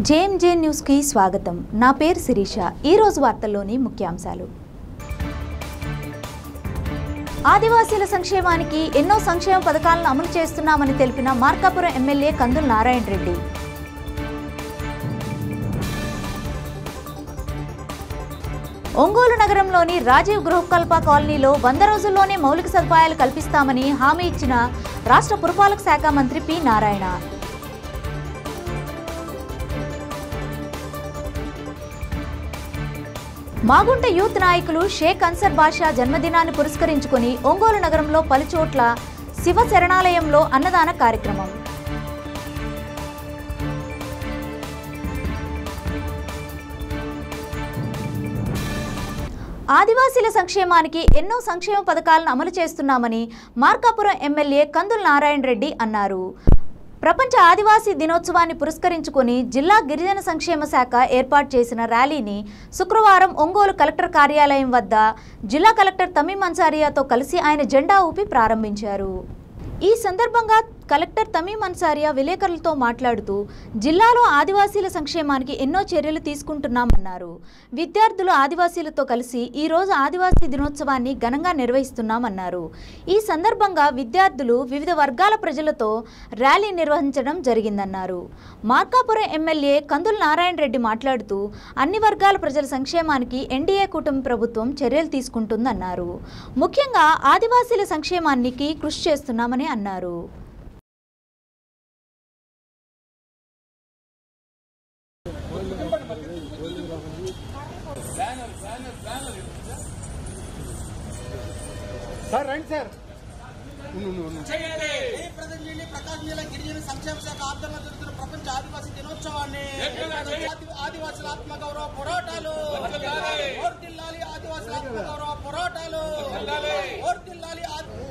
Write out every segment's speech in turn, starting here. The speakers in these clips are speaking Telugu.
జేఎంజే న్యూస్ కి స్వాగతం। నా పేరు శిరీష। ఈ రోజు వార్తల్లోని ముఖ్యాంశాలు। ఆదివాసీల సంక్షేమానికి ఎన్నో సంక్షేమ పథకాలను అమలు చేస్తున్నామని తెలిపిన మార్కాపురం ఎమ్మెల్యే కందుల నారాయణ రెడ్డి। ఒంగోలు నగరంలోని రాజీవ్ గృహకల్ప కాలనీలో 100 రోజుల్లోనే మౌలిక సదుపాయాలు కల్పిస్తామని హామీ ఇచ్చిన రాష్ట్ర పురపాలక శాఖ మంత్రి పి నారాయణ। మాగుంట యూత్ నాయకులు షేక్ అన్సర్ బాషా జన్మదినాన్ని పురస్కరించుకుని ఒంగోలు నగరంలో పలుచోట్ల శివ శరణాలయంలో అన్నదాన కార్యక్రమం। ఆదివాసీల సంక్షేమానికి ఎన్నో సంక్షేమ పథకాలను అమలు చేస్తున్నామని మార్కాపురం ఎమ్మెల్యే కందుల నారాయణ రెడ్డి అన్నారు। ప్రపంచ ఆదివాసీ దినోత్సవాన్ని పురస్కరించుకొని జిల్లా గిరిజన సంక్షేమ శాఖ ఏర్పాటు చేసిన ర్యాలీని శుక్రవారం ఒంగోలు కలెక్టర్ కార్యాలయం వద్ద జిల్లా కలెక్టర్ తమీం అన్సారియాతో కలిసి ఆయన జెండా ఊపి ప్రారంభించారు। ఈ సందర్భంగా కలెక్టర్ తమీం అన్సారియా విలేకరులతో మాట్లాడుతూ జిల్లాలో ఆదివాసీల సంక్షేమానికి ఎన్నో చర్యలు తీసుకుంటున్నామన్నారు। విద్యార్థులు ఆదివాసీలతో కలిసి ఈ రోజు ఆదివాసీ దినోత్సవాన్ని ఘనంగా నిర్వహిస్తున్నామన్నారు। ఈ సందర్భంగా విద్యార్థులు వివిధ వర్గాల ప్రజలతో ర్యాలీ నిర్వహించడం జరిగిందన్నారు। మార్కాపురం ఎమ్మెల్యే కందుల నారాయణ రెడ్డి మాట్లాడుతూ అన్ని వర్గాల ప్రజల సంక్షేమానికి ఎన్డీఏ కూటమి ప్రభుత్వం చర్యలు తీసుకుంటుందన్నారు। ముఖ్యంగా ఆదివాసీల సంక్షేమానికి కృషి చేస్తున్నామని అన్నారు। సార్ రండి సార్ ప్రకాశం జిల్లా గిరిజన సంక్షేమ శాఖ ఆధ్వర్యంలో జరుగుతున్న ప్రపంచ ఆదివాసీ దినోత్సవాన్ని ఆదివాసుల ఆత్మగౌరవ పోరాటాలు ఓర్దిల్లాలి ఆదివాసుల ఆత్మగౌరవ పోరాటాలు ఓర్దిల్లాలి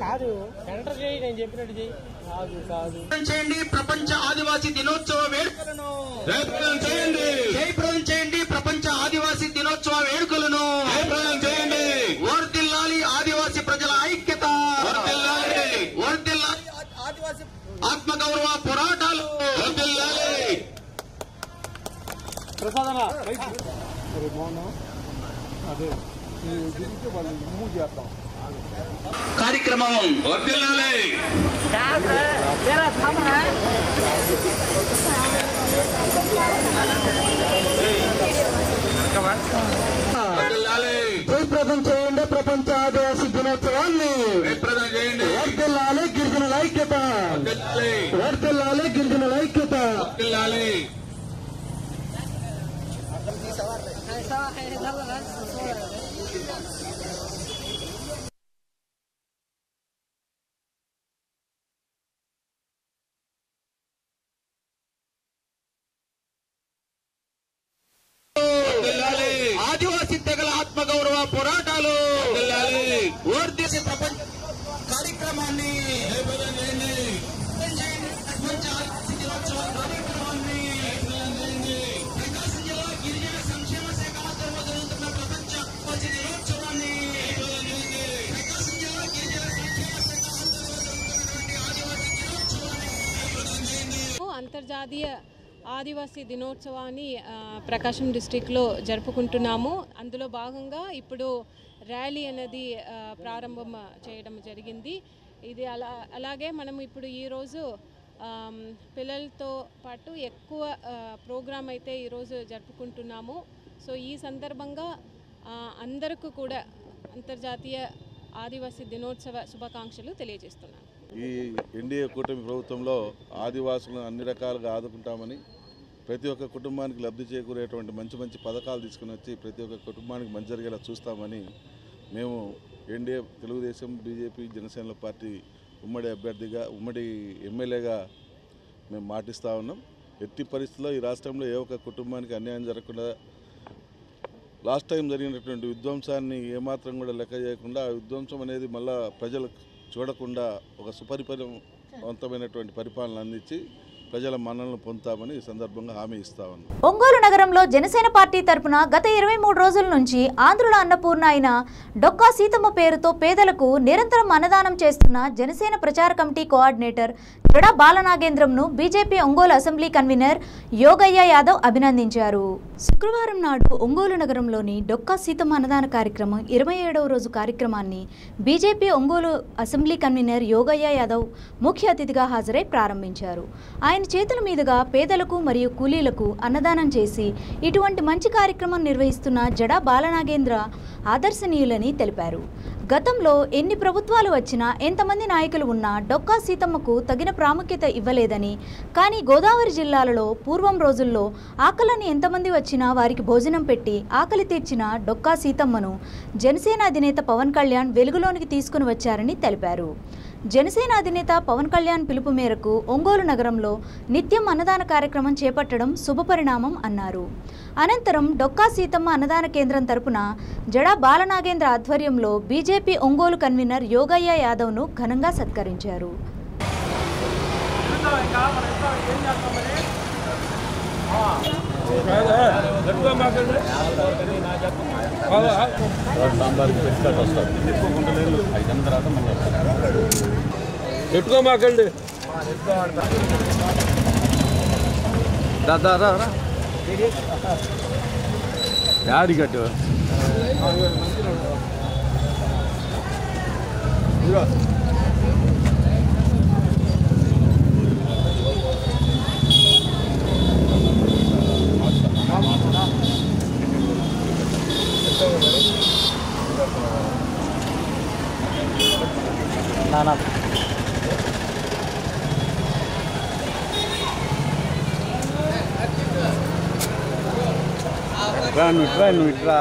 కాదు సెంటర్ చేయి నేను చెప్పినట్టు చేయి కాదు కాదు చేయండి ప్రపంచ ఆదివాసీ దినోత్సవ వేడుకలను జయప్రదం చేయండి ప్రపంచ ఆదివాసీ దినోత్సవ వేడుకలను చేయండి ఓర్దిల్లాలి ఆదివాసీ ప్రజల ఐక్యత ఓర్దిల్లాలి ఆదివాసీ ఆత్మగౌరవ పోరాటాలు ప్రసాదన అదే వాళ్ళు మూవ్ చేస్తాం కార్యక్రమం వర్ధిల్లాలి జయప్రదం చేయండి ప్రపంచ ఆదివాసీ దినోత్సవాన్ని వర్ధిల్లాలి గిరిజనుల ఐక్యత వర్ధిల్లాలి గిరిజనుల ఐక్యత ఆదివాసీ తెగల ఆత్మగౌరవ పోరాటాలు ఓర్దేశ ప్రపంచ కార్యక్రమాన్ని ప్రకాశం జిల్లా గిరిజన సంక్షేమ శాఖ ఆధ్వర్యంలో జరుగుతున్న ప్రపంచ ఆదివాసీ దినోత్సవాన్ని ప్రకాశం జిల్లా గిరిజన సంక్షేమ శాఖ ఆధ్వర్యంలో జరుగుతున్నటువంటి ఆదివాసీ దినోత్సవాన్ని అంతర్జాతీయ ఆదివాసీ దినోత్సవాన్ని ప్రకాశం డిస్టిక్లో జరుపుకుంటున్నాము। అందులో భాగంగా ఇప్పుడు ర్యాలీ అనేది ప్రారంభం చేయడం జరిగింది। ఇది అలాగే మనం ఇప్పుడు ఈరోజు పిల్లలతో పాటు ఎక్కువ ప్రోగ్రాం అయితే ఈరోజు జరుపుకుంటున్నాము। సో ఈ సందర్భంగా అందరికీ కూడా అంతర్జాతీయ ఆదివాసీ దినోత్సవ శుభాకాంక్షలు తెలియజేస్తున్నాను। ఈ ఎన్డీఏ కూటమి ప్రభుత్వంలో ఆదివాసులను అన్ని రకాలుగా ఆదుకుంటామని ప్రతి ఒక్క కుటుంబానికి లబ్ధి చేకూరేటువంటి మంచి మంచి పథకాలు తీసుకుని వచ్చి ప్రతి ఒక్క కుటుంబానికి మంచి జరిగేలా చూస్తామని మేము NDA Telugu Desam BJP Janasena party ఉమ్మడి అభ్యర్థిగా ఉమ్మడి ఎమ్మెల్యేగా మేము మాటిస్తూ ఉన్నాం। ఎట్టి పరిస్థితుల్లో ఈ రాష్ట్రంలో ఏ ఒక్క కుటుంబానికి అన్యాయం జరగకుండా లాస్ట్ టైం జరిగినటువంటి విధ్వంసాన్ని ఏమాత్రం కూడా లెక్క చేయకుండా ఆ విధ్వంసం అనేది మళ్ళా ప్రజలకు చూడకుండా ఒక సుపరిపాలనవంతమైనటువంటి పరిపాలన అందించి ప్రజల మన్ననలు పొందుతామని ఈ సందర్భంగా హామీ ఇస్తా ఉన్నాం. ఒంగోలు నగరంలో జనసేన పార్టీ తరపున గత 23 రోజుల నుంచి ఆంధ్రుల అన్నపూర్ణ అయిన డొక్కా సీతమ్మ పేరుతో పేదలకు నిరంతరం అన్నదానం చేస్తున్న జనసేన ప్రచార కమిటీ కోఆర్డినేటర్ జడా బాలనాగేంద్రంను BJP Ongole assembly convener Yogayya Yadav అభినందించారు. శుక్రవారం నాడు ఒంగోలు నగరంలోని డొక్కా సీతమ్మ అన్నదాన కార్యక్రమం 27వ రోజు కార్యక్రమాన్ని BJP Ongole assembly convener Yogayya Yadav ముఖ్య అతిథిగా హాజరై ప్రారంభించారు. ఆయన చేతుల మీదుగా పేదలకు మరియు కూలీలకు అన్నదానం చేసి ఇటువంటి మంచి కార్యక్రమం నిర్వహిస్తున్న జడా బాలనాగేంద్ర ఆదర్శనీయులని తెలిపారు. గతంలో ఎన్ని ప్రభుత్వాలు వచ్చినా ఎంతమంది నాయకులు ఉన్నా డొక్కా సీతమ్మకు తగిన ప్రాముఖ్యత ఇవ్వలేదని, కానీ గోదావరి జిల్లాలలో పూర్వం రోజుల్లో ఆకలిని ఎంతమంది వచ్చినా వారికి భోజనం పెట్టి ఆకలి తీర్చిన డొక్కా సీతమ్మను జనసేన అధినేత పవన్ కళ్యాణ్ వెలుగులోనికి తీసుకుని వచ్చారని తెలిపారు. జనసేన అధినేత పవన్ కళ్యాణ్ పిలుపు మేరకు ఒంగోలు నగరంలో నిత్యం అన్నదాన కార్యక్రమం చేపట్టడం శుభపరిణామం అన్నారు. అనంతరం డొక్కా సీతమ్మ అన్నదాన కేంద్రం తరపున జడా బాలనాగేంద్ర ఆధ్వర్యంలో బీజేపీ ఒంగోలు కన్వీనర్ యోగయ్య యాదవ్ను ఘనంగా సత్కరించారు. పెట్టుకోమాకండి. యాడి కట్టు నువ్వు ఇట్లా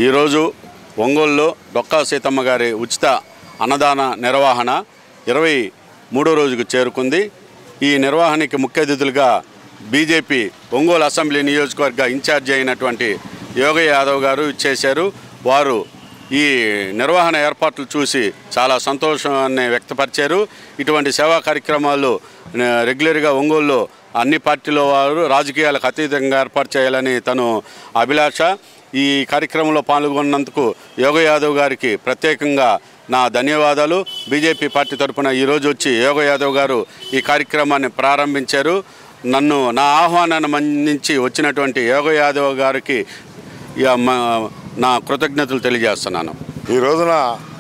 ఈరోజు ఒంగోలులో డొక్కా సీతమ్మ గారి ఉచిత అన్నదాన నిర్వహణ 23వ రోజుకు చేరుకుంది. ఈ నిర్వహణకి ముఖ్య అతిథులుగా బీజేపీ ఒంగోలు అసెంబ్లీ నియోజకవర్గ ఇన్ఛార్జి అయినటువంటి యోగయ్య యాదవ్ గారు ఇచ్చేశారు. వారు ఈ నిర్వహణ ఏర్పాట్లు చూసి చాలా సంతోషాన్ని వ్యక్తపరిచారు. ఇటువంటి సేవా కార్యక్రమాలు రెగ్యులర్గా ఒంగోలులో అన్ని పార్టీల వారు రాజకీయాలకు అతీతంగా ఏర్పాటు చేయాలని తను అభిలాష. ఈ కార్యక్రమంలో పాల్గొన్నందుకు యోగయ్య యాదవ్ గారికి ప్రత్యేకంగా నా ధన్యవాదాలు. బీజేపీ పార్టీ తరఫున ఈరోజు వచ్చి యోగయ్య యాదవ్ గారు ఈ కార్యక్రమాన్ని ప్రారంభించారు. నా ఆహ్వానాన్ని మన్నించి వచ్చినటువంటి యోగయ్య యాదవ్ గారికి నా కృతజ్ఞతలు తెలియజేస్తున్నాను. ఈ రోజున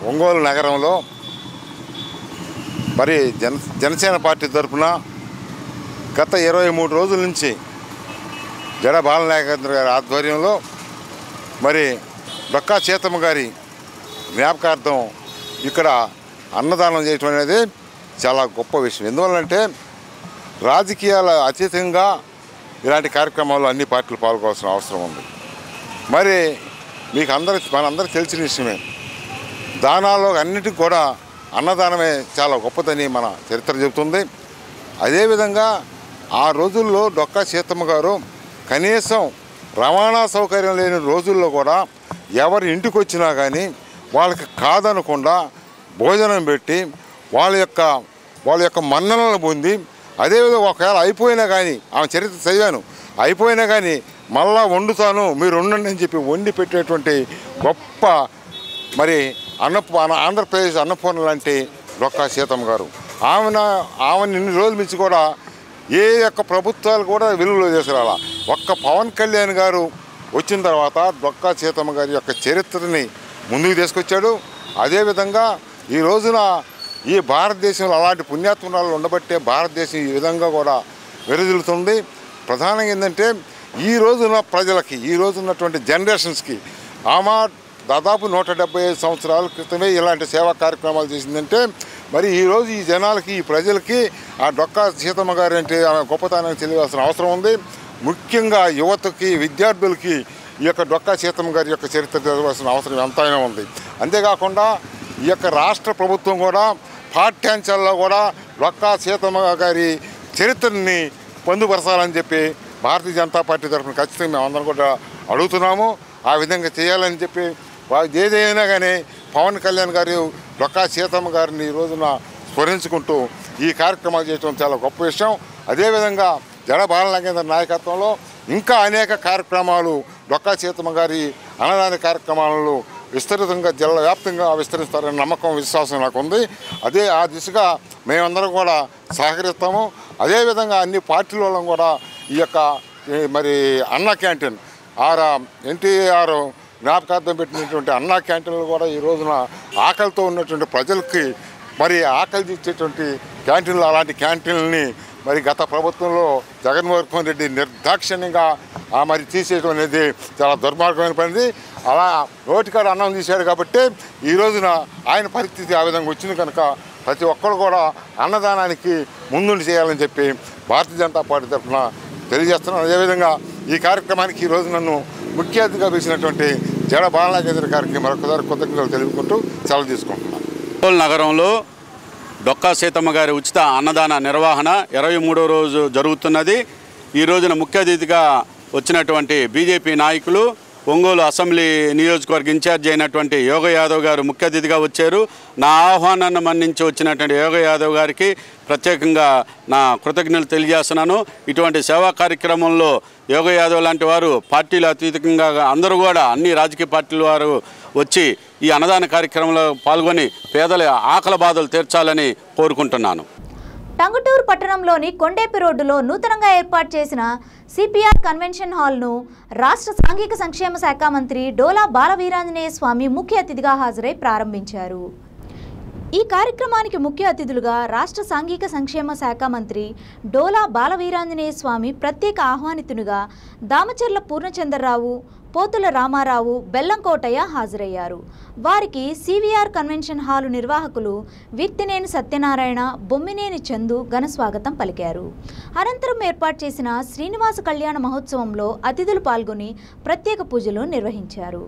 ఒంగోలు నగరంలో మరి జనసేన పార్టీ తరఫున గత 23 రోజుల నుంచి జడా బాలనాగేంద్ర గారి ఆధ్వర్యంలో మరి డొక్కా సీతమ్మ గారి జ్ఞాపకార్థం ఇక్కడ అన్నదానం చేయటం అనేది చాలా గొప్ప విషయం. ఎందువల్లంటే రాజకీయాల అతీతంగా ఇలాంటి కార్యక్రమాల్లో అన్ని పార్టీలు పాల్గొవాల్సిన అవసరం ఉంది. మరి మీకు మనందరికీ తెలిసిన విషయమే, దానాల్లో అన్నిటికీ కూడా అన్నదానమే చాలా గొప్పదని మన చరిత్ర చెబుతుంది. అదేవిధంగా ఆ రోజుల్లో డొక్కా సీతమ్మ గారు కనీసం రవాణా సౌకర్యం లేని రోజుల్లో కూడా ఎవరి ఇంటికి వచ్చినా కానీ వాళ్ళకి కాదనకుండా భోజనం పెట్టి వాళ్ళ యొక్క మన్ననలు పొంది, అదేవిధంగా ఒకవేళ అయిపోయినా కానీ ఆమె చరిత్ర చదివాను, అయిపోయినా కానీ మళ్ళా వండుతాను మీరు ఉండండి అని చెప్పి వండి పెట్టేటువంటి గొప్ప మరి ఆంధ్రప్రదేశ్ అన్నపూర్ణ లాంటి డొక్కా సీతమ్మ గారు. ఆమెను ఇన్ని రోజుల నుంచి కూడా ఏ యొక్క ప్రభుత్వాలు కూడా వెలుగులో తీసుకురాలా. ఒక్క పవన్ కళ్యాణ్ గారు వచ్చిన తర్వాత డొక్కా సీతమ్మ గారి యొక్క చరిత్రని ముందుకు తీసుకొచ్చాడు. అదేవిధంగా ఈ రోజున ఈ భారతదేశంలో అలాంటి పుణ్యాత్మరాలు ఉండబట్టే భారతదేశం ఈ విధంగా కూడా వెరుదిల్లుతుంది. ప్రధానంగా ఏంటంటే ఈ రోజున ప్రజలకి, ఈ రోజున్నటువంటి జనరేషన్స్కి ఆమె దాదాపు 175 సంవత్సరాల క్రితమే ఇలాంటి సేవా కార్యక్రమాలు చేసిందంటే మరి ఈరోజు ఈ జనాలకి, ఈ ప్రజలకి ఆ డొక్కా సీతమ్మ గారు అంటే ఆమె గొప్పతనాన్ని తెలియాల్సిన అవసరం ఉంది. ముఖ్యంగా యువతకి, విద్యార్థులకి ఈ యొక్క డొక్కా సీతమ్మ గారి యొక్క చరిత్ర తెలియాల్సిన అవసరం ఎంతైనా ఉంది. అంతేకాకుండా ఈ యొక్క రాష్ట్ర ప్రభుత్వం కూడా పాఠ్యాంశాల్లో కూడా డొక్కా సీతమ్మ గారి చరిత్రని పొందుపరచాలని చెప్పి భారతీయ జనతా పార్టీ తరఫున ఖచ్చితంగా మేమందరం కూడా అడుగుతున్నాము. ఆ విధంగా చేయాలని చెప్పి ఏదైనా కానీ పవన్ కళ్యాణ్ గారు డొక్కా సీతమ్మ గారిని ఈ రోజున స్మరించుకుంటూ ఈ కార్యక్రమాలు చేయడం చాలా గొప్ప విషయం. అదేవిధంగా జడ బాలనాగేంద్ర నాయకత్వంలో ఇంకా అనేక కార్యక్రమాలు డొక్కా సీతమ్మ గారి అన్నదాన కార్యక్రమాలను విస్తృతంగా జిల్లా వ్యాప్తంగా విస్తరిస్తారనే నమ్మకం, విశ్వాసం నాకు ఉంది. ఆ దిశగా మేమందరం కూడా సహకరిస్తాము. అదేవిధంగా అన్ని పార్టీల వాళ్ళం కూడా ఈ యొక్క మరి అన్నా క్యాంటీన్ ఎన్టీఆర్ జ్ఞాపకార్థం పెట్టినటువంటి అన్నా క్యాంటీన్లు కూడా ఈ రోజున ఆకలితో ఉన్నటువంటి ప్రజలకి మరి ఆకలి తీర్చేటువంటి క్యాంటీన్లు, అలాంటి క్యాంటీన్లని మరి గత ప్రభుత్వంలో జగన్మోహన్ రెడ్డి నిర్దాక్షిణ్యంగా మరి తీసేయడం అనేది చాలా దుర్మార్గమైన పనిది. అలా నోటికాడ అన్నం తీశాడు కాబట్టి ఈ రోజున ఆయన పరిస్థితి ఆ విధంగా వచ్చింది కనుక ప్రతి ఒక్కరు కూడా అన్నదానానికి ముందుండి చేయాలని చెప్పి భారతీయ జనతా పార్టీ తరఫున తెలియజేస్తున్నాను. అదేవిధంగా ఈ కార్యక్రమానికి ఈరోజు నన్ను ముఖ్య అతిథిగా పిలిచినటువంటి జడ బాలనాగేంద్ర గారికి మరొకసారి కృతజ్ఞతలు తెలుపుకుంటూ సెలవు తీసుకుంటున్నాను. ఒంగోలు నగరంలో డొక్కా సీతమ్మ గారి ఉచిత అన్నదాన నిర్వహణ 23వ రోజు జరుగుతున్నది. ఈ రోజున ముఖ్య అతిథిగా వచ్చినటువంటి బీజేపీ నాయకులు, ఒంగోలు అసెంబ్లీ నియోజకవర్గ ఇన్ఛార్జి అయినటువంటి యోగ యాదవ్ గారు ముఖ్య అతిథిగా వచ్చారు. నా ఆహ్వానాన్ని మన్నించి వచ్చినటువంటి యోగ యాదవ్ గారికి ప్రత్యేకంగా నా కృతజ్ఞతలు తెలియజేస్తున్నాను. ఇటువంటి సేవా కార్యక్రమంలో యోగ యాదవ్ లాంటి వారు పార్టీలు అతీతంగా అందరూ కూడా అన్ని రాజకీయ పార్టీల వారు వచ్చి ఈ అన్నదాన కార్యక్రమంలో పాల్గొని పేదల ఆకలి బాధలు తీర్చాలని కోరుకుంటున్నాను. టంగుటూరు పట్టణంలోని కొండేపి రోడ్డులో నూతనంగా ఏర్పాటు చేసిన సిపిఆర్ కన్వెన్షన్ హాల్ను రాష్ట్ర సాంఘిక సంక్షేమ శాఖ మంత్రి డోలా బాలవీరాంజనేయ స్వామి ముఖ్య అతిథిగా హాజరై ప్రారంభించారు. ఈ కార్యక్రమానికి ముఖ్య అతిథులుగా రాష్ట్ర సాంఘిక సంక్షేమ శాఖ మంత్రి డోలా బాలవీరాంజనేయ స్వామి ప్రత్యేక ఆహ్వానితునిగా దామచర్ల పూర్ణచంద్రరావు, పోతుల రామారావు, బెల్లంకోటయ్య హాజరయ్యారు. వారికి సివిఆర్ కన్వెన్షన్ హాలు నిర్వాహకులు విత్తినేని సత్యనారాయణ, బొమ్మినేని చందు ఘనస్వాగతం పలికారు. అనంతరం ఏర్పాటు చేసిన శ్రీనివాస కళ్యాణ మహోత్సవంలో అతిథులు పాల్గొని ప్రత్యేక పూజలు నిర్వహించారు.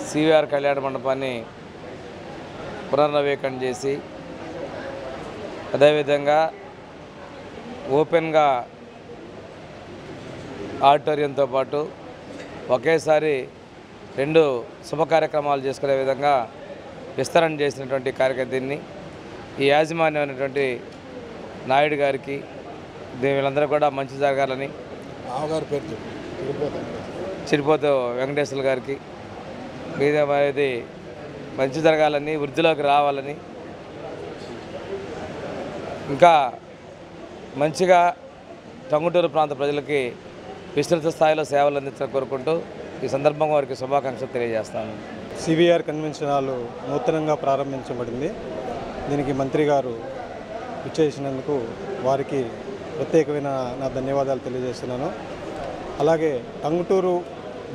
సివిఆర్ కళ్యాణ మండపాన్ని పునర్నవీకరణ చేసి అదేవిధంగా ఓపెన్గా ఆడిటోరియంతో పాటు ఒకేసారి 2 శుభ కార్యక్రమాలు చేసుకునే విధంగా విస్తరణ చేసినటువంటి కార్యక్రమాన్ని ఈ యాజమాన్యమైనటువంటి నాయుడు గారికి వీళ్ళందరూ కూడా మంచి జరగాలని చిరిపోతు వెంకటేశ్వర గారికి ఇది మంచి జరగాలని వృద్ధిలోకి రావాలని ఇంకా మంచిగా టంగుటూరు ప్రాంత ప్రజలకి విస్తృత స్థాయిలో సేవలు అందించాలని కోరుకుంటూ ఈ సందర్భంగా వారికి శుభాకాంక్షలు తెలియజేస్తాను. సివిఆర్ కన్వెన్షన్ హాల్ నూతనంగా ప్రారంభించబడింది. దీనికి మంత్రి గారు ఇచ్చేసినందుకు వారికి ప్రత్యేకమైన నా ధన్యవాదాలు తెలియజేస్తున్నాను. అలాగే టంగుటూరు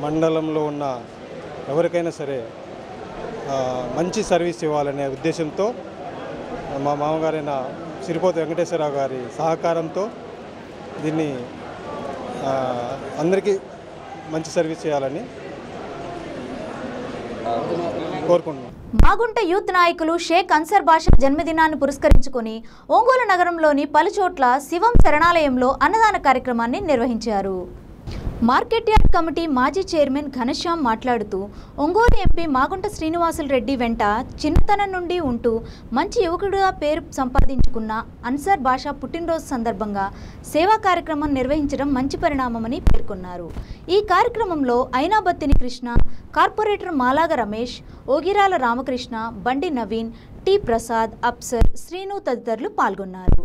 మండలంలో ఉన్న ఎవరికైనా సరే మంచి సర్వీస్ ఇవ్వాలనే ఉద్దేశంతో మా మామగారైన సిరిపోతు వెంకటేశ్వరరావు గారి సహకారంతో దీన్ని అందరికీ మంచి సర్వీస్ చేయాలని కోరుకుంటున్నాను. మాగుంట యూత్ నాయకులు షేక్ అన్సర్ బాషా జన్మదినాన్ని పురస్కరించుకొని ఒంగోలు నగరంలోని పలుచోట్ల శివం శరణాలయంలో అన్నదాన కార్యక్రమాన్ని నిర్వహించారు. మార్కెట్ యార్డ్ కమిటీ మాజీ చైర్మన్ ఘనశ్యామ్ మాట్లాడుతూ ఒంగోలు ఎంపీ మాగుంట శ్రీనివాసులు రెడ్డి వెంట చిన్నతనం నుండి ఉంటూ మంచి యువకుడిగా పేరు సంపాదించుకున్న అన్సర్ బాషా పుట్టినరోజు సందర్భంగా సేవా కార్యక్రమం నిర్వహించడం మంచి పరిణామమని పేర్కొన్నారు. ఈ కార్యక్రమంలో ఐనాబత్తిని కృష్ణ, కార్పొరేటర్ మాలాగ రమేష్, ఓగిరాల రామకృష్ణ, బండి నవీన్, టి ప్రసాద్, అప్సర్, శ్రీను తదితరులు పాల్గొన్నారు.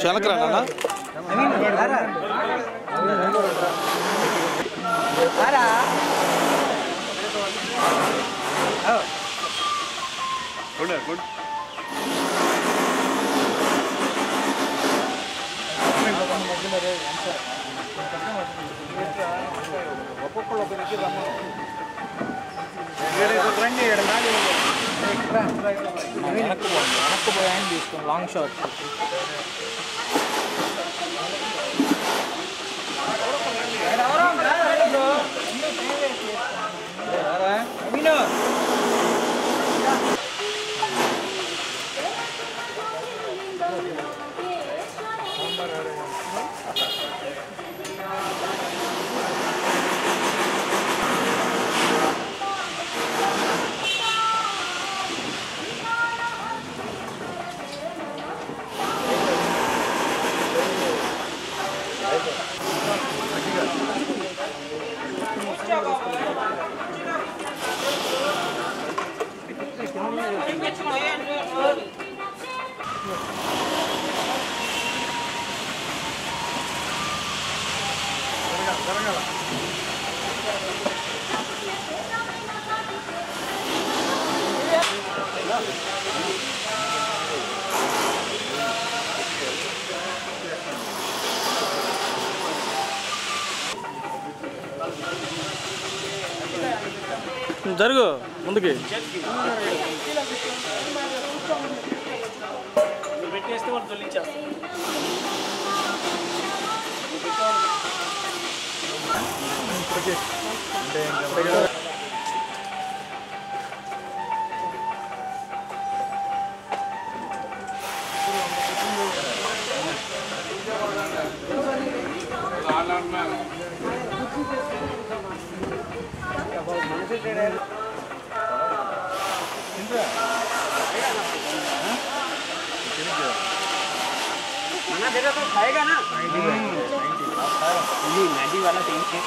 శనకరానా వెనక్కిపోయాయని తీసుకోండి లాంగ్ షాట్ జరుగు ముందుకి పెట్టేస్తే వాళ్ళు తొలిచేస్తారు खाएगा ना 90 वाला चाहिए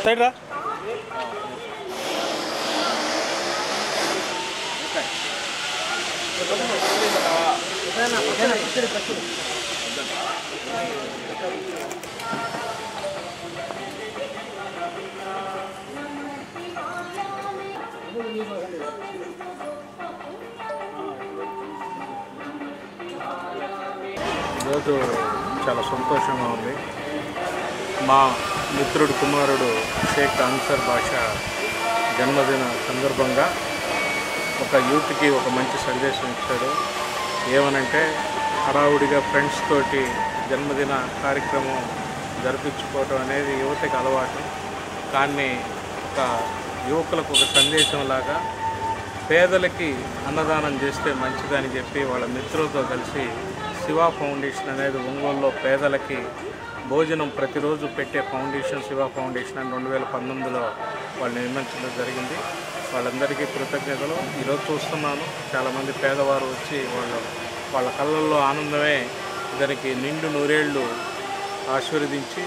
సైడ్ రా ఈరోజు చాలా సంతోషంగా ఉంది. మా మిత్రుడు కుమారుడు షేక్ అన్సర్ బాషా జన్మదిన సందర్భంగా ఒక యూత్కి ఒక మంచి సందేశం ఇచ్చాడు. ఏమనంటే హడావుడిగా ఫ్రెండ్స్ తోటి జన్మదిన కార్యక్రమం జరిపించుకోవటం అనేది యువతకి అలవాటు. కానీ ఒక యువకులకు ఒక సందేశంలాగా పేదలకి అన్నదానం చేస్తే మంచిదని చెప్పి వాళ్ళ మిత్రులతో కలిసి శివ ఫౌండేషన్ అనేది ఒంగోలులో పేదలకి భోజనం ప్రతిరోజు పెట్టే ఫౌండేషన్ శివ ఫౌండేషన్ అని 2019లో వాళ్ళు నిర్మించడం జరిగింది. వాళ్ళందరికీ కృతజ్ఞతలు. ఈరోజు చూస్తున్నాను చాలామంది పేదవారు వచ్చి వాళ్ళ కళ్ళల్లో ఆనందమే దానికి నిండు నూరేళ్లు ఆశీర్వదించి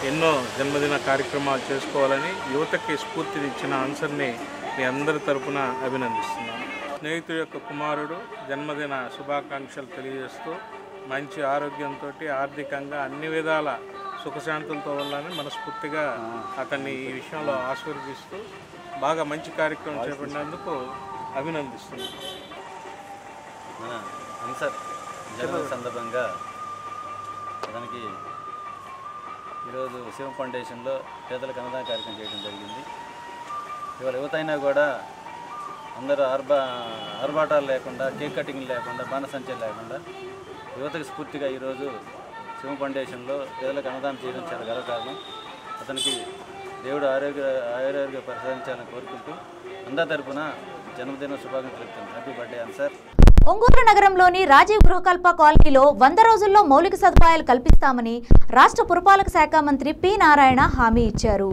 ఎన్నో జన్మదిన కార్యక్రమాలు చేసుకోవాలని యువతకి స్ఫూర్తినిచ్చిన అన్సర్ని మీ అందరి తరపున అభినందిస్తున్నాను. స్నేహితుడి యొక్క కుమారుడు జన్మదిన శుభాకాంక్షలు తెలియజేస్తూ మంచి ఆరోగ్యంతో ఆర్థికంగా అన్ని విధాల సుఖశాంతులతో ఉండాలని మనస్ఫూర్తిగా అతన్ని ఈ విషయంలో ఆశీర్వదిస్తూ బాగా మంచి కార్యక్రమం చేపట్టినందుకు అభినందిస్తున్నాను. మన అన్సర్ జన్మదిన సందర్భంగా అతనికి ఈరోజు శివ ఫౌండేషన్లో పేదలకు అన్నదాన కార్యక్రమం చేయడం జరిగింది. ఇవాళ యువత అయినా కూడా అందరూ ఆర్భాటాలు లేకుండా, కేక్ కటింగ్ లేకుండా, బాణసంచలు లేకుండా యువతకు స్ఫూర్తిగా ఈరోజు శివ ఫౌండేషన్లో పేదలకు అన్నదానం చేయడం చాలా గర్వకారణం. అతనికి దేవుడు ఆరోగ్య ప్రసాదించాలని కోరుకుంటూ అందరి తరఫున జన్మదిన శుభాకాంక్షలు చెప్తాను. Happy birthday answer. ఒంగోలు నగరంలోని రాజీవ్ గృహకల్ప కాలనీలో 100 రోజుల్లో మౌలిక సదుపాయాలు కల్పిస్తామని రాష్ట్ర పురపాలక శాఖ మంత్రి పి నారాయణ హామీ ఇచ్చారు.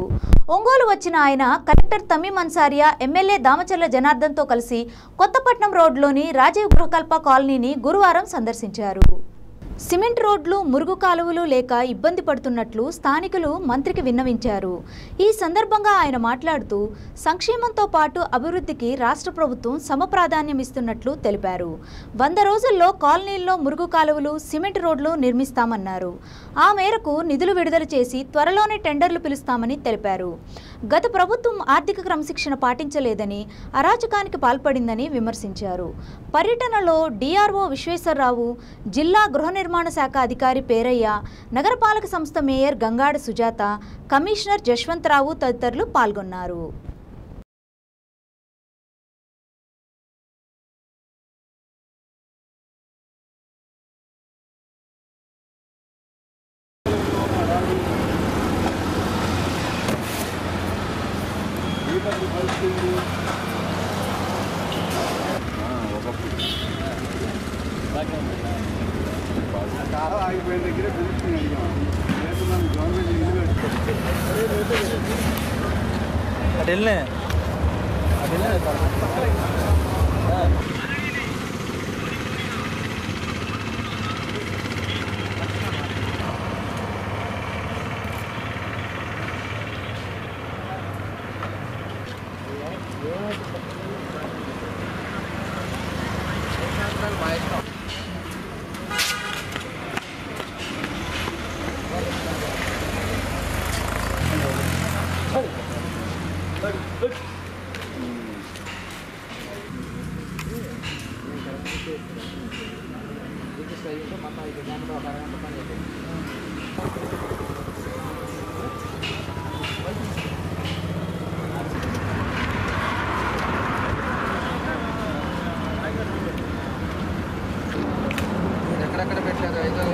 ఒంగోలు వచ్చిన ఆయన కలెక్టర్ తమీం అన్సారియా, ఎమ్మెల్యే దామచర్ల జనార్దన్తో కలిసి కొత్తపట్నం రోడ్లోని రాజీవ్ గృహకల్ప కాలనీని గురువారం సందర్శించారు. సిమెంట్ రోడ్లు, మురుగు కాలువలు లేక ఇబ్బంది పడుతున్నట్లు స్థానికులు మంత్రికి విన్నవించారు. ఈ సందర్భంగా ఆయన మాట్లాడుతూ సంక్షేమంతో పాటు అభివృద్ధికి రాష్ట్ర ప్రభుత్వం సమప్రాధాన్యం ఇస్తున్నట్లు తెలిపారు. 100 రోజుల్లో కాలనీల్లో మురుగు కాలువలు, సిమెంట్ రోడ్లు నిర్మిస్తామన్నారు. ఆ మేరకు నిధులు విడుదల చేసి త్వరలోనే టెండర్లు పిలుస్తామని తెలిపారు. గత ప్రభుత్వం ఆర్థిక క్రమశిక్షణ పాటించలేదని, అరాచకానికి పాల్పడిందని విమర్శించారు. పర్యటనలో డిఆర్ఓ విశ్వేశ్వరరావు, జిల్లా గృహ నిర్మాణ శాఖ అధికారి పేరయ్య, నగరపాలక సంస్థ మేయర్ గంగాడ సుజాత, కమిషనర్ జశ్వంతరావు తదితరులు పాల్గొన్నారు. అటెల్నే ఎక్కడెక్కడ పెట్టారు?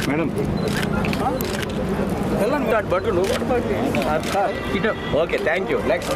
మేడం బట్టలు ఓకే, థ్యాంక్ యూ. నెక్స్ట్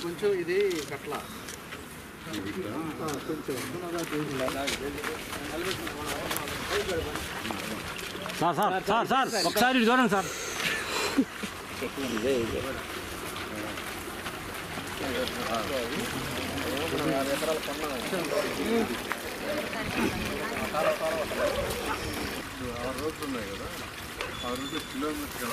కొంచెం ఇది కట్ల సార్ ఒకసారి చూడండి సార్. ఆ రోడ్లు ఉన్నాయి కదా, ఆ రోడ్డు కిలోమీటర్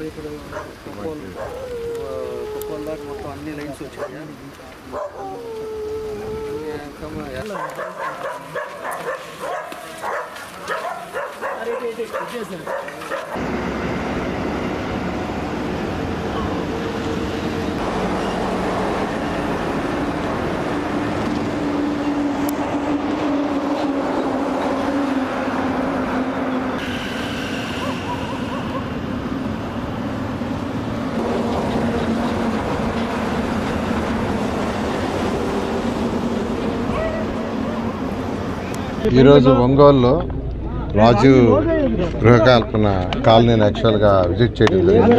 ఇప్పుడు కుప్పల్ దాకా మొత్తం అన్ని లైన్స్ వచ్చాయి. ఈరోజు ఒంగోలులో రాజీవ్ గృహకల్పన కాలనీని యాక్చువల్గా విజిట్ చేయడం జరిగింది.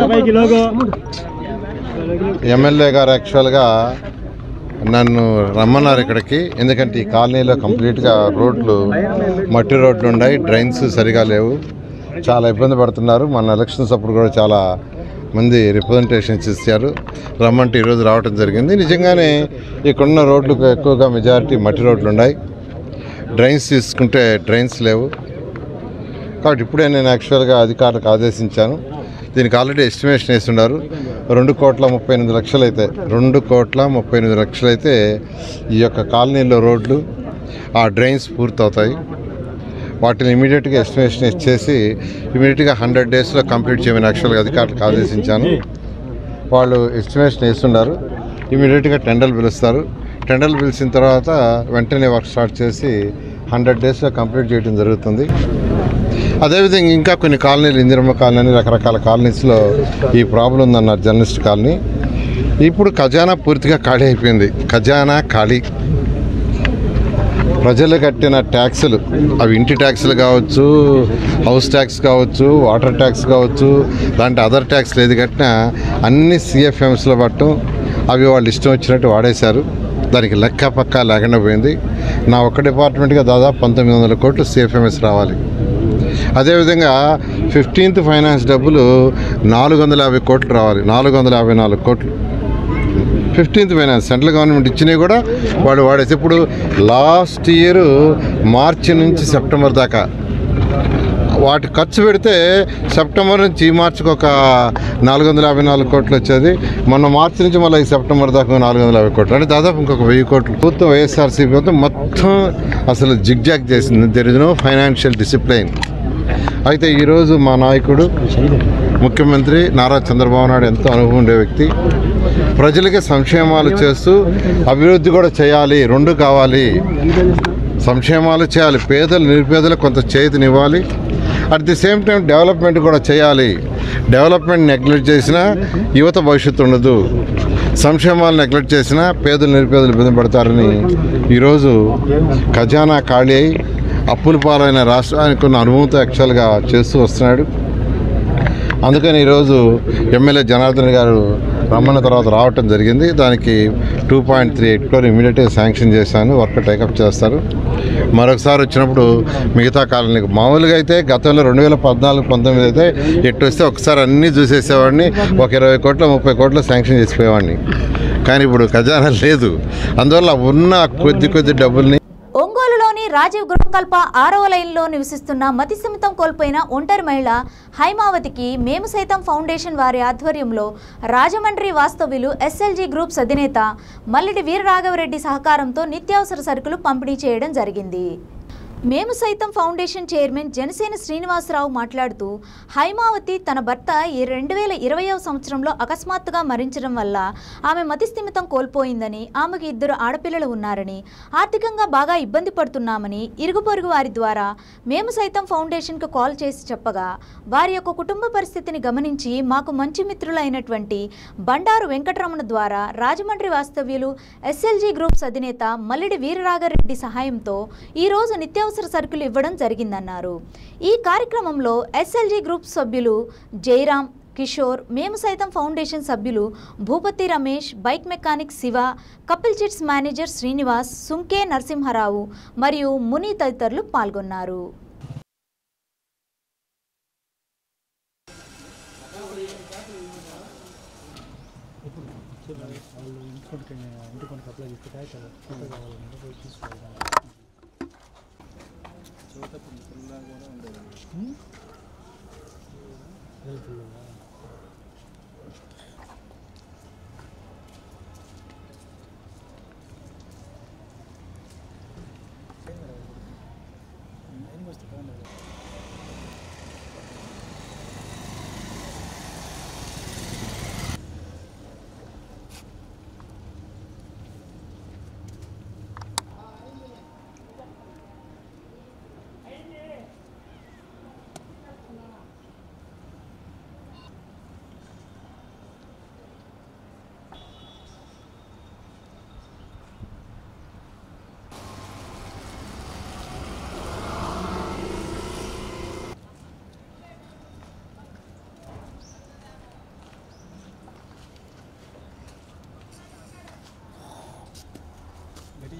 ఎమ్మెల్యే గారు యాక్చువల్గా నన్ను రమ్మన్నారు ఇక్కడికి. ఎందుకంటే ఈ కాలనీలో కంప్లీట్గా రోడ్లు మట్టి రోడ్లు ఉన్నాయి, డ్రైన్స్ సరిగా లేవు, చాలా ఇబ్బంది పడుతున్నారు. మన ఎలక్షన్స్ అప్పుడు కూడా చాలా మంది రిప్రజెంటేషన్స్ ఇచ్చారు, రమ్మంటే ఈరోజు రావడం జరిగింది. నిజంగానే ఇక్కడున్న రోడ్లకు ఎక్కువగా మెజారిటీ మట్టి రోడ్లు ఉన్నాయి. డ్రైన్స్ తీసుకుంటే డ్రైన్స్ లేవు. కాబట్టి ఇప్పుడే నేను యాక్చువల్గా అధికారులకు ఆదేశించాను. దీనికి ఆల్రెడీ ఎస్టిమేషన్ వేస్తున్నారు. 2,38,00,000 అయితే 2,38,00,000 అయితే ఈ యొక్క కాలనీలో రోడ్లు ఆ డ్రైన్స్ పూర్తవుతాయి. వాటిని ఇమీడియట్గా ఎస్టిమేషన్ ఇచ్చేసి ఇమీడియట్గా 100 డేస్లో కంప్లీట్ చేయమని యాక్చువల్గా అధికారులకు ఆదేశించాను. వాళ్ళు ఎస్టిమేషన్ వేస్తున్నారు. ఇమీడియట్గా టెండర్లు పిలుస్తారు. టెండర్లు పిలిచిన తర్వాత వెంటనే వర్క్ స్టార్ట్ చేసి 100 డేస్లో కంప్లీట్ చేయడం జరుగుతుంది. అదేవిధంగా ఇంకా కొన్ని కాలనీలు, ఇందిరమ్మ కాలనీ, రకరకాల కాలనీస్లో ఈ ప్రాబ్లం ఉందన్నారు. జర్నలిస్ట్ కాలనీ ఇప్పుడు ఖజానా పూర్తిగా ఖాళీ అయిపోయింది. ఖజానా ఖాళీ. ప్రజలు కట్టిన ట్యాక్సులు, అవి ఇంటి ట్యాక్సులు కావచ్చు, హౌస్ ట్యాక్స్ కావచ్చు, వాటర్ ట్యాక్స్ కావచ్చు, లాంటి అదర్ ట్యాక్స్లు ఏది కట్టినా అన్ని సిఎఫ్ఎంస్లో పట్టడం, అవి వాళ్ళు ఇష్టం వచ్చినట్టు వాడేశారు. దానికి లెక్క పక్కా లేకుండా పోయింది. నా ఒక్క డిపార్ట్మెంట్గా దాదాపు 1900 కోట్లు సిఎఫ్ఎంఎస్ రావాలి. అదేవిధంగా 15th ఫైనాన్స్ డబ్బులు 450 కోట్లు రావాలి. 454 కోట్లు 15th ఫైనాన్స్ సెంట్రల్ గవర్నమెంట్ ఇచ్చినవి కూడా వాడు వాడేసి. ఇప్పుడు లాస్ట్ ఇయర్ మార్చి నుంచి సెప్టెంబర్ దాకా వాటి ఖర్చు పెడితే సెప్టెంబర్ నుంచి ఈ మార్చికి ఒక 454 కోట్లు వచ్చేది. మొన్న మార్చి నుంచి మళ్ళీ ఈ సెప్టెంబర్ దాకా 450 కోట్లు, అంటే దాదాపు ఇంకొక 1000 కోట్లు. ప్రభుత్వం వైఎస్ఆర్సీపీ మొత్తం అసలు జిగ్జాగ్ చేసింది. There is no financial discipline. అయితే ఈరోజు మా నాయకుడు ముఖ్యమంత్రి నారా చంద్రబాబు నాయుడు ఎంతో అనుభవం ఉండే వ్యక్తి. ప్రజలకి సంక్షేమాలు చేస్తూ అభివృద్ధి కూడా చేయాలి, రెండు కావాలి. సంక్షేమాలు చేయాలి, పేదలు నిరుపేదలకు కొంత చేతినివ్వాలి, at the same time development కూడా చేయాలి. డెవలప్మెంట్ నెగ్లెక్ట్ చేసినా యువత భవిష్యత్తు ఉండదు. సంక్షేమాలు నెగ్లెక్ట్ చేసినా పేదలు నిరుపేదలు ఇబ్బంది పడతారని ఈరోజు ఖజానా ఖాళీ అయి అప్పుల పాలైన రాష్ట్రానికి ఉన్న అనుభవంతో యాక్చువల్గా చేస్తూ వస్తున్నాడు. అందుకని ఈరోజు ఎమ్మెల్యే జనార్దన్ గారు రమ్మన్న తర్వాత రావటం జరిగింది. దానికి 2.38 crore ఇమీడియట్గా శాంక్షన్ చేశాను. వర్క్ టేకప్ చేస్తారు. మరొకసారి వచ్చినప్పుడు మిగతా కాలనీకి మామూలుగా అయితే గతంలో 2014-19 అయితే ఎట్టు వస్తే ఒకసారి అన్నీ చూసేసేవాడిని, ఒక 20 కోట్లు 30 కోట్లు శాంక్షన్ చేసిపోయేవాడిని. కానీ ఇప్పుడు ఖజానా లేదు. అందువల్ల ఉన్న కొద్ది డబ్బుల్ని ఒంగోలులోని రాజీవ్ గృహకల్ప 6వ లైన్లో నివసిస్తున్న మతిస్థిమితం కోల్పోయిన ఒంటరి మహిళ హైమావతికి మేము సైతం ఫౌండేషన్ వారి ఆధ్వర్యంలో రాజమండ్రి వాస్తవ్యులు ఎస్ఎల్జీ గ్రూప్స్ అధినేత మల్లిడి వీరరాఘవరెడ్డి సహకారంతో నిత్యావసర సరుకులు పంపిణీ చేయడం జరిగింది. మేము సైతం ఫౌండేషన్ చైర్మన్ జనసేన శ్రీనివాసరావు మాట్లాడుతూ హైమావతి తన భర్త 2020వ సంవత్సరంలో అకస్మాత్తుగా మరణించడం వల్ల ఆమె మతిస్థిమితం కోల్పోయిందని, ఆమెకు 2 ఆడపిల్లలు ఉన్నారని, ఆర్థికంగా బాగా ఇబ్బంది పడుతున్నామని ఇరుగు పొరుగు వారి ద్వారా మేము సైతం ఫౌండేషన్కు కాల్ చేసి చెప్పగా వారి యొక్క కుటుంబ పరిస్థితిని గమనించి మాకు మంచి మిత్రులైనటువంటి బండారు వెంకటరమణ ద్వారా రాజమండ్రి వాస్తవ్యులు ఎస్ఎల్జీ గ్రూప్స్ అధినేత మల్లిడి వీరరాఘవరెడ్డి సహాయంతో ఈరోజు నిత్యావసర సరుకులు ఇవ్వడం జరిగిందన్నారు. ఈ కార్యక్రమంలో ఎస్ఎల్జీ గ్రూప్ సభ్యులు జయరాం, కిషోర్, మేము సైతం ఫౌండేషన్ సభ్యులు Bhupathi Ramesh, bike mechanic Shiva, Kapil chits manager Srinivas, Sunke Narasimharao మరియు ముని తదితరులు పాల్గొన్నారు.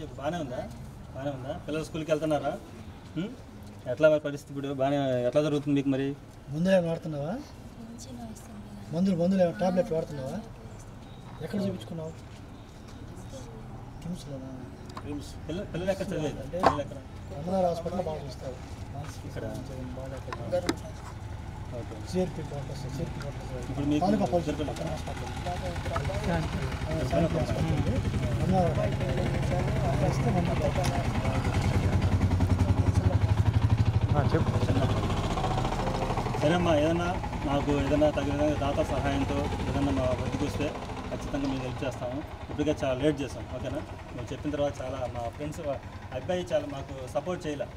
చెప్పు బాగానే ఉందా పిల్లలు స్కూల్కి వెళ్తున్నారా ఎట్లా మరి పరిస్థితి ఇప్పుడు బాగానే ఎట్లా జరుగుతుంది మీకు మరి మందులు వాడుతున్నావా మందులు టాబ్లెట్ వాడుతున్నావా ఎక్కడ చూపించుకున్నావు పిల్లలు ఎక్కడ చదివేది అమరావతి హాస్పిటల్లో బాగా చూస్తారు ఇక్కడ సిఆర్పి ఇప్పుడు మీకు సరే అమ్మా ఏదన్నా నాకు ఏదైనా తగిన దాత సహాయంతో ఏదన్నా మా వద్దకు వస్తే ఖచ్చితంగా మేము హెల్ప్ చేస్తాము. ఇప్పటికే చాలా లేట్ చేసాం, ఓకేనా? మేము చెప్పిన తర్వాత చాలా మా ఫ్రెండ్స్ అబ్బాయి చాలా మాకు సపోర్ట్ చేయలే,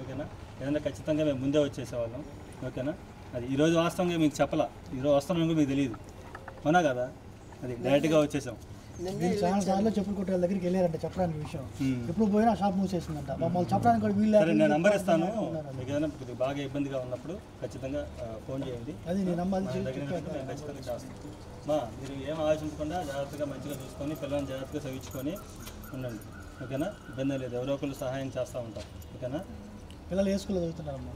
ఓకేనా? ఏదైనా ఖచ్చితంగా మేము ముందే వచ్చేసేవాళ్ళం, ఓకేనా? అది ఈరోజు వాస్తవంగా మీకు చెప్పలా, ఈరోజు వస్తామని కూడా మీకు తెలియదు, అవునా కదా? అది డైరెక్ట్గా వచ్చేసాం. చాలా సార్లు చెప్పులు కొట్టే దగ్గరికి వెళ్ళారంట చెప్పడానికి విషయం. ఎప్పుడు పోయినా షాప్ మూసేసిందంట, మమ్మల్ని చెప్పడానికి కూడా వీళ్ళు. సరే నేను నంబర్ ఇస్తాను, మీకు ఏదైనా కొద్దిగా బాగా ఇబ్బందిగా ఉన్నప్పుడు ఖచ్చితంగా ఫోన్ చేయండి. అది నేను నంబర్ దగ్గర మేము ఖచ్చితంగా చేస్తాం. మా మీరు ఏం ఆలోచించకుండా జాగ్రత్తగా మంచిగా చూసుకొని పిల్లల్ని జాగ్రత్తగా చదివించుకొని ఉండండి, ఓకేనా? ఇబ్బంది లేదు, ఎవరో ఒకళ్ళు సహాయం చేస్తూ ఉంటాం, ఓకేనా? పిల్లలు ఏ స్కూల్లో చదువుతున్నారమ్మా?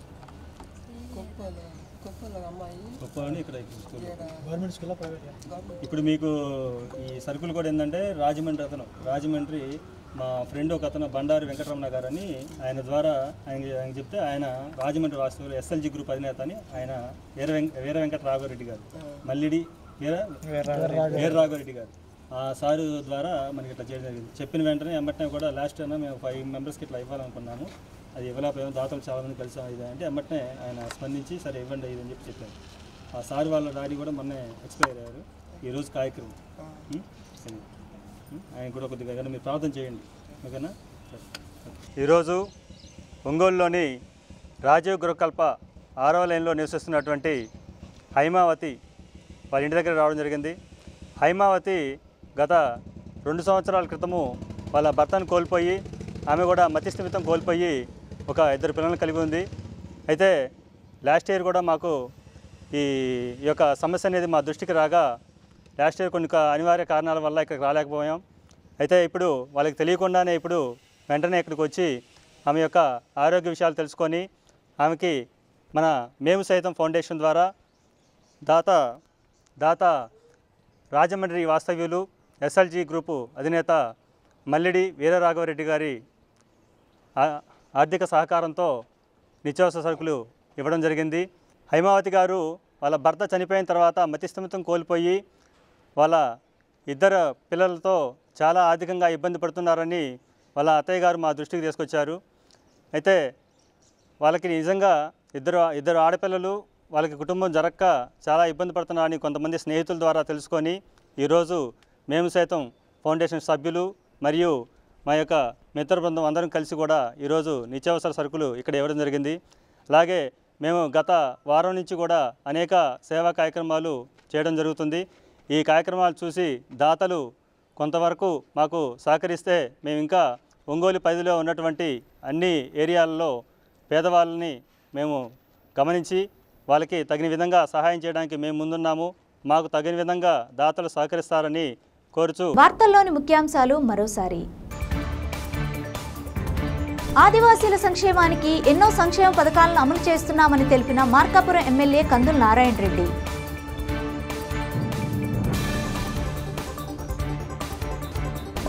గొప్ప అని ఇక్కడ స్కూల్, గవర్నమెంట్ స్కూల్లో ప్రైవేట్. ఇప్పుడు మీకు ఈ సరుకులు కూడా ఏంటంటే రాజమండ్రి మా ఫ్రెండ్ ఒక అతను బండారు వెంకటరమణ గారు అని, ఆయన ద్వారా ఆయన చెప్తే ఆయన రాజమండ్రి వాస్తవులు ఎస్ఎల్జీ గ్రూప్ అధినేత అని, ఆయన వీర వెంకట రాఘవరెడ్డి గారు, మల్లిడి వీర రాఘవరెడ్డి గారు, ఆ సారు ద్వారా మనకి ఇట్లా చేయడం జరిగింది. చెప్పిన వెంటనే ఎమ్మటనే కూడా లాస్ట్ అయినా మేము 5 మెంబర్స్కి ఇట్లా ఇవ్వాలనుకున్నాము, అది ఇవ్వలేకపోయాము, దాతలు చాలామంది కలిసాం ఇది అంటే ఎమ్మటనే ఆయన స్పందించి సరే ఇవ్వండి ఇది అని చెప్పి చెప్పారు. ఆ సార్ వాళ్ళ డాడీ కూడా మొన్నే ఎక్స్పైర్ అయ్యారు, ఈరోజు కార్యక్రమం. ఆయన కూడా కొద్దిగా ఏదైనా మీరు ప్రార్థన చేయండి, ఓకేనా? ఈరోజు ఒంగోలులోని రాజీవ్ గృహకల్ప 6వ లైన్లో నివసిస్తున్నటువంటి హైమావతి వాళ్ళ ఇంటి దగ్గర రావడం జరిగింది. హైమావతి గత 2 సంవత్సరాల క్రితము వాళ్ళ భర్తను కోల్పోయి, ఆమె కూడా మతిస్థిమితం కోల్పోయి ఒక 2 పిల్లలను కలిగి ఉంది. అయితే లాస్ట్ ఇయర్ కూడా మాకు ఈ యొక్క సమస్య అనేది మా దృష్టికి రాగా లాస్ట్ ఇయర్ కొన్ని అనివార్య కారణాల వల్ల ఇక్కడికి రాలేకపోయాం. అయితే ఇప్పుడు వాళ్ళకి తెలియకుండానే ఇప్పుడు వెంటనే ఇక్కడికి వచ్చి ఆమె యొక్క ఆరోగ్య విషయాలు తెలుసుకొని ఆమెకి మన మేము సైతం ఫౌండేషన్ ద్వారా దాత రాజమండ్రి వాస్తవ్యులు ఎస్ఎల్జీ గ్రూపు అధినేత మల్లిడి వీర రాఘవరెడ్డి గారి ఆర్థిక సహకారంతో నిత్యావసర సరుకులు ఇవ్వడం జరిగింది. హైమావతి గారు వాళ్ళ భర్త చనిపోయిన తర్వాత మతిస్థిమితం కోల్పోయి వాళ్ళ 2 పిల్లలతో చాలా ఆర్థికంగా ఇబ్బంది పడుతున్నారని వాళ్ళ అత్తయ్య గారు మా దృష్టికి తీసుకొచ్చారు. అయితే వాళ్ళకి నిజంగా ఇద్దరు ఆడపిల్లలు, వాళ్ళకి కుటుంబం జరక్క చాలా ఇబ్బంది పడుతున్నారని కొంతమంది స్నేహితుల ద్వారా తెలుసుకొని ఈరోజు మేము సైతం ఫౌండేషన్ సభ్యులు మరియు మా యొక్క మిత్ర బృందం అందరం కలిసి కూడా ఈరోజు నిత్యావసర సరుకులు ఇక్కడ ఇవ్వడం జరిగింది. అలాగే మేము గత వారం నుంచి కూడా అనేక సేవా కార్యక్రమాలు చేయడం జరుగుతుంది. ఈ కార్యక్రమాలు చూసి దాతలు కొంతవరకు మాకు సహకరిస్తే మేము ఇంకా ఒంగోలు పరిధిలో ఉన్నటువంటి అన్ని ఏరియాలలో పేదవాళ్ళని మేము గమనించి వాళ్ళకి తగిన విధంగా సహాయం చేయడానికి మేము ముందున్నాము. మాకు తగిన విధంగా దాతలు సహకరిస్తారని కోరుచు. వార్తల్లోని ముఖ్యాంశాలు మరోసారి. ఆదివాసీల సంక్షేమానికి ఎన్నో సంక్షేమ పథకాలను అమలు చేస్తున్నామని తెలిపిన మార్కాపురం ఎమ్మెల్యే కందుల నారాయణ రెడ్డి.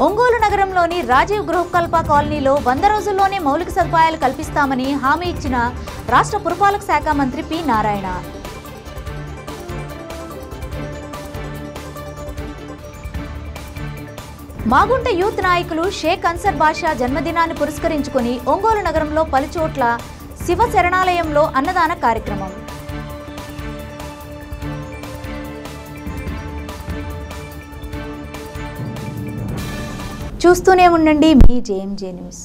ఒంగోలు నగరంలోని రాజీవ్ గృహకల్ప కాలనీలో 100 రోజుల్లోనే మౌలిక సదుపాయాలు కల్పిస్తామని హామీ ఇచ్చిన రాష్ట్ర పురపాలక శాఖ మంత్రి పి నారాయణ. మాగుంట యూత్ నాయకులు షేక్ అన్సర్ బాషా జన్మదినాన్ని పురస్కరించుకుని ఒంగోలు నగరంలో పలుచోట్ల శివ శరణాలయంలో అన్నదాన కార్యక్రమం. చూస్తూనే ఉండండి మీ జేఎంజే న్యూస్.